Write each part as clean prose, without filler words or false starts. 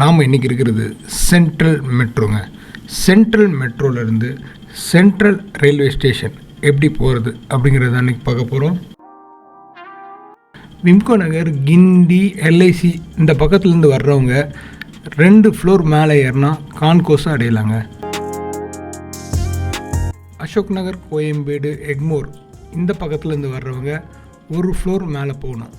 நாம் இன்றைக்கி இருக்கிறது சென்ட்ரல் மெட்ரோங்க. சென்ட்ரல் மெட்ரோலேருந்து சென்ட்ரல் ரயில்வே ஸ்டேஷன் எப்படி போகிறது அப்படிங்கிறத அன்றைக்கி பார்க்க போகிறோம். விம்கோ நகர், கிண்டி, எல்ஐசி இந்த பக்கத்துலேருந்து வர்றவங்க 2 ஃப்ளோர் மேலே ஏறினா கான்கோர்ஸை அடையலாங்க. அசோக்நகர், கோயம்பேடு, எக்மோர் இந்த பக்கத்துலேருந்து வர்றவங்க 1 ஃப்ளோர் மேலே போகணும்.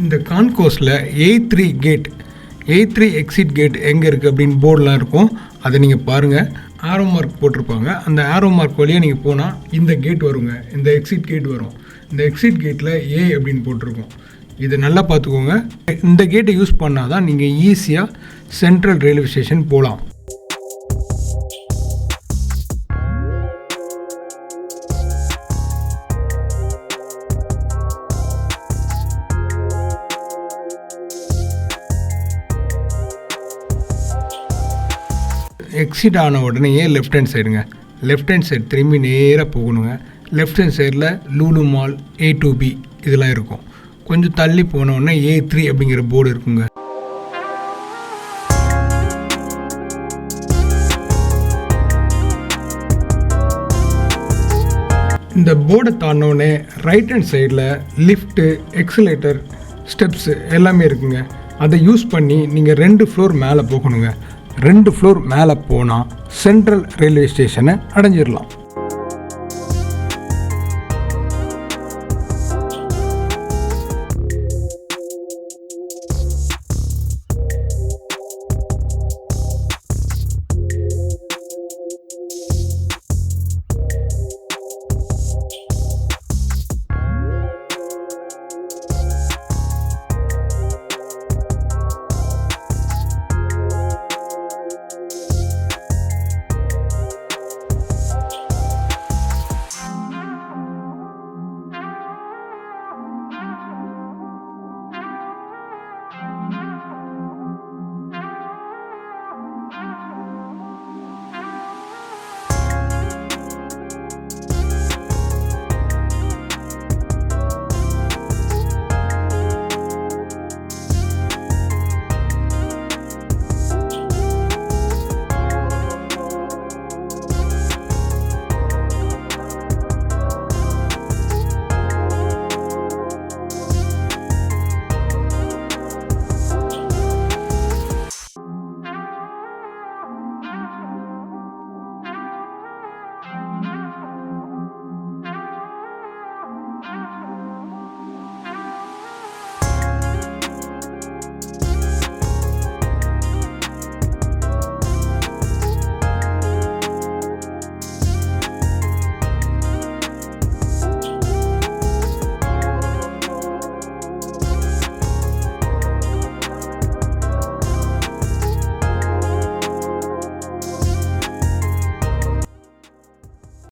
இந்த கான்கோர்ஸில் A3 எக்ஸிட் கேட் எங்கே இருக்குது அப்படின்னு போர்டெலாம் இருக்கும். அதை நீங்கள் பாருங்கள், ஆரோ மார்க் போட்டிருப்பாங்க. அந்த ஆரோ மார்க் வழியாக நீங்கள் போனால் இந்த கேட் வருங்க, இந்த எக்ஸிட் கேட் வரும். இந்த எக்ஸிட் கேட்டில் A அப்படின்னு போட்டிருக்கோம். இதை நல்லா பார்த்துக்கோங்க. இந்த கேட்டை யூஸ் பண்ணால் தான் நீங்கள் ஈஸியாக சென்ட்ரல் ரயில்வே ஸ்டேஷன் போகலாம். எக்ஸிட் ஆன உடனே லெஃப்ட் ஹேண்ட் சைடுங்க, லெஃப்ட் ஹேண்ட் சைடு திரும்பி நேராக போகணுங்க. லெஃப்ட் ஹேண்ட் சைடில் லூலு மால், A2B இதெல்லாம் இருக்கும். கொஞ்சம் தள்ளி போனோடனே A3 அப்படிங்கிற போர்டு இருக்குங்க. இந்த போர்டை தாண்டினோடனே ரைட் ஹேண்ட் சைடில் லிஃப்ட்டு, எக்ஸலேட்டர், ஸ்டெப்ஸு எல்லாமே இருக்குங்க. அதை யூஸ் பண்ணி நீங்கள் 2 ஃப்ளோர் மேலே போகணுங்க. 2 ஃப்ளோர் மேலே போனால் சென்ட்ரல் ரயில்வே ஸ்டேஷனை அடைஞ்சிடலாம்.